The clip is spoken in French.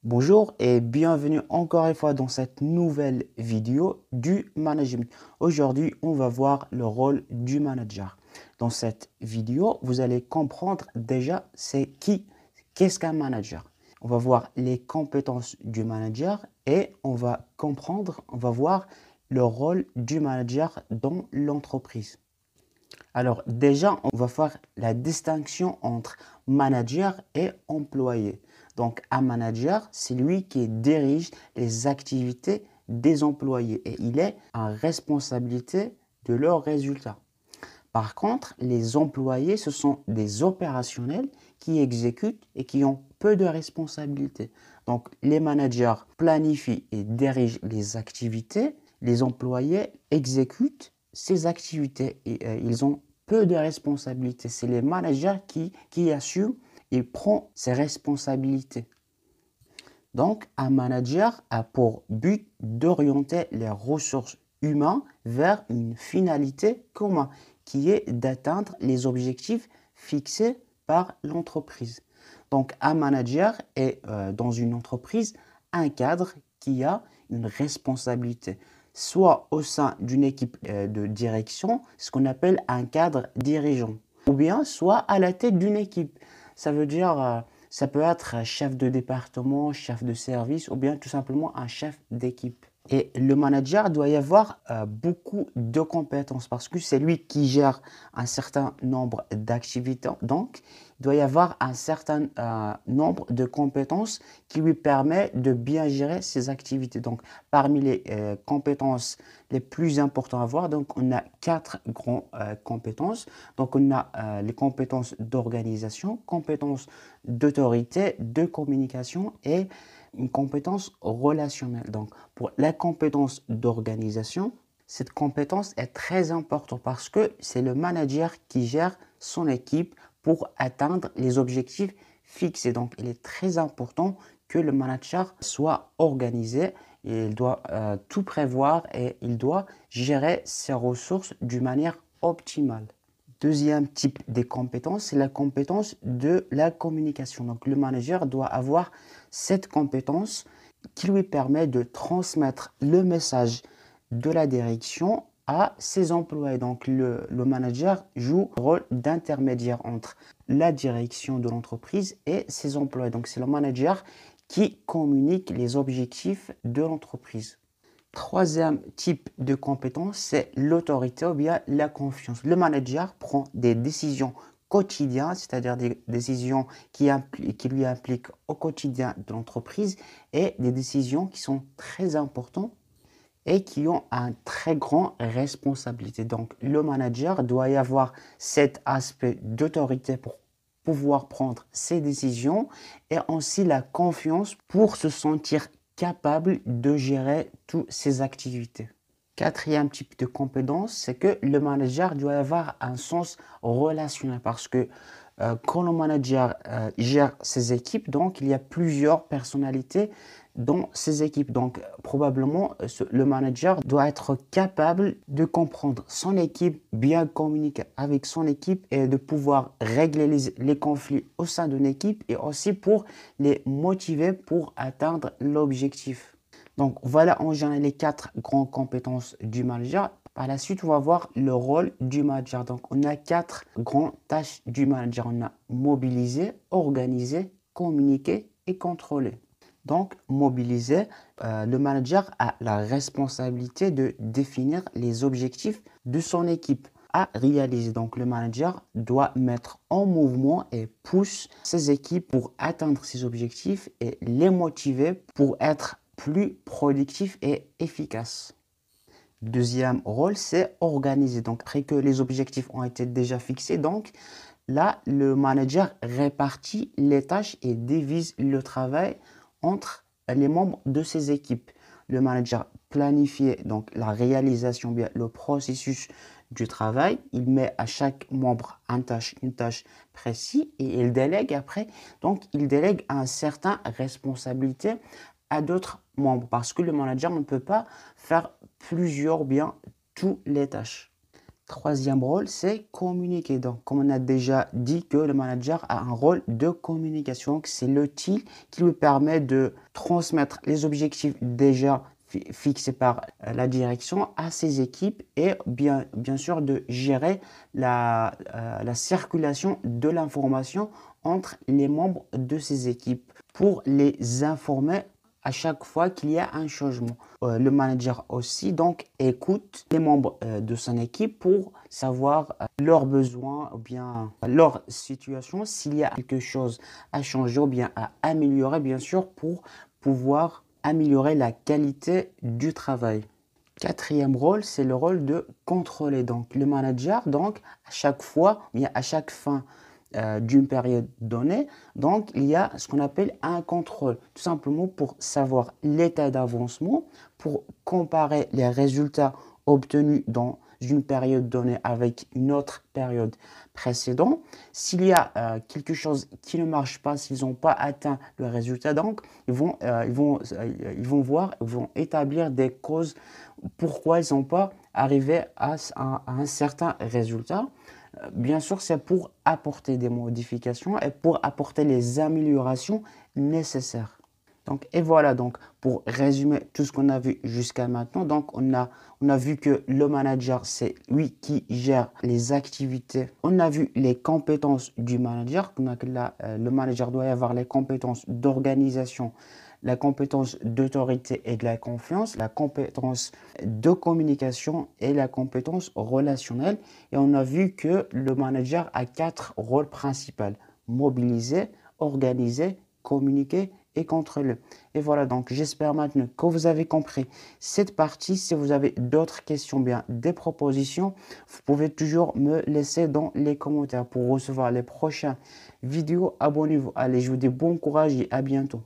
Bonjour et bienvenue encore une fois dans cette nouvelle vidéo du management. Aujourd'hui, on va voir le rôle du manager. Dans cette vidéo, vous allez comprendre déjà qu'est-ce qu'un manager. On va voir les compétences du manager et on va voir le rôle du manager dans l'entreprise. Alors déjà, on va faire la distinction entre manager et employé. Donc un manager, c'est lui qui dirige les activités des employés et il est en responsabilité de leurs résultats. Par contre, les employés, ce sont des opérationnels qui exécutent et qui ont peu de responsabilités. Donc les managers planifient et dirigent les activités, les employés exécutent ces activités et ils ont peu de responsabilités. C'est les managers qui assument et prennent ces responsabilités. Donc, un manager a pour but d'orienter les ressources humaines vers une finalité commune, qui est d'atteindre les objectifs fixés par l'entreprise. Donc, un manager est dans une entreprise un cadre qui a une responsabilité, soit au sein d'une équipe de direction, ce qu'on appelle un cadre dirigeant, ou bien soit à la tête d'une équipe. Ça veut dire, ça peut être chef de département, chef de service, ou bien tout simplement un chef d'équipe. Et le manager doit y avoir beaucoup de compétences parce que c'est lui qui gère un certain nombre d'activités. Donc, il doit y avoir un certain nombre de compétences qui lui permet de bien gérer ses activités. Donc, parmi les compétences les plus importantes à avoir, donc on a 4 grandes compétences. Donc, on a les compétences d'organisation, compétences d'autorité, de communication et une compétence relationnelle. Donc, pour la compétence d'organisation, cette compétence est très importante parce que c'est le manager qui gère son équipe pour atteindre les objectifs fixés. Donc, il est très important que le manager soit organisé. Il doit tout prévoir et il doit gérer ses ressources d'une manière optimale. Deuxième type de compétence, c'est la compétence de la communication. Donc, le manager doit avoir cette compétence qui lui permet de transmettre le message de la direction à ses employés. Donc, le manager joue le rôle d'intermédiaire entre la direction de l'entreprise et ses employés. Donc, c'est le manager qui communique les objectifs de l'entreprise. Troisième type de compétence, c'est l'autorité ou bien la confiance. Le manager prend des décisions quotidiennes, c'est-à-dire des décisions qui lui impliquent au quotidien de l'entreprise et des décisions qui sont très importantes et qui ont un très grand responsabilité. Donc, le manager doit y avoir cet aspect d'autorité pour pouvoir prendre ses décisions et aussi la confiance pour se sentir capable de gérer toutes ses activités. Quatrième type de compétence, c'est que le manager doit avoir un sens relationnel parce que quand le manager gère ses équipes, donc il y a plusieurs personnalités dans ses équipes. Donc probablement le manager doit être capable de comprendre son équipe, bien communiquer avec son équipe et de pouvoir régler les conflits au sein d'une équipe et aussi pour les motiver pour atteindre l'objectif. Donc voilà en général les 4 grandes compétences du manager. Par la suite, on va voir le rôle du manager. Donc on a 4 grandes tâches du manager. On a mobiliser, organiser, communiquer et contrôler. Donc mobiliser, le manager a la responsabilité de définir les objectifs de son équipe à réaliser. Donc le manager doit mettre en mouvement et pousse ses équipes pour atteindre ses objectifs et les motiver pour être plus productif et efficace. Deuxième rôle, c'est organiser. Donc, après que les objectifs ont été déjà fixés, donc là, le manager répartit les tâches et divise le travail entre les membres de ses équipes. Le manager planifie donc la réalisation, bien le processus du travail. Il met à chaque membre une tâche précise et il délègue après. Donc, il délègue une certaine responsabilité à d'autres membres parce que le manager ne peut pas faire plusieurs ou bien toutes les tâches. Troisième rôle, c'est communiquer. Donc, comme on a déjà dit que le manager a un rôle de communication, donc c'est l'outil qui lui permet de transmettre les objectifs déjà fixés par la direction à ses équipes et bien sûr de gérer la circulation de l'information entre les membres de ses équipes pour les informer à chaque fois qu'il y a un changement. Le manager aussi donc écoute les membres de son équipe pour savoir leurs besoins ou bien leur situation, s'il y a quelque chose à changer ou bien à améliorer, bien sûr, pour pouvoir améliorer la qualité du travail. Quatrième rôle, c'est le rôle de contrôler. Donc, le manager, donc, à chaque fois, bien à chaque fin d'une période donnée, donc, il y a ce qu'on appelle un contrôle, tout simplement pour savoir l'état d'avancement, pour comparer les résultats obtenus dans une période donnée avec une autre période précédente. S'il y a quelque chose qui ne marche pas, s'ils n'ont pas atteint le résultat, donc ils vont voir, ils vont établir des causes pourquoi ils n'ont pas arrivé à un certain résultat. Bien sûr, c'est pour apporter des modifications et pour apporter les améliorations nécessaires. Donc, et voilà, donc pour résumer tout ce qu'on a vu jusqu'à maintenant, donc on a vu que le manager, c'est lui qui gère les activités. On a vu les compétences du manager. Le manager doit avoir les compétences d'organisation, la compétence d'autorité et de la confiance, la compétence de communication et la compétence relationnelle. Et on a vu que le manager a 4 rôles principaux: mobiliser, organiser, communiquer et contrôler. Et voilà, donc j'espère maintenant que vous avez compris cette partie. Si vous avez d'autres questions, bien des propositions, vous pouvez toujours me laisser dans les commentaires. Pour recevoir les prochaines vidéos, abonnez-vous. Allez, je vous dis bon courage et à bientôt.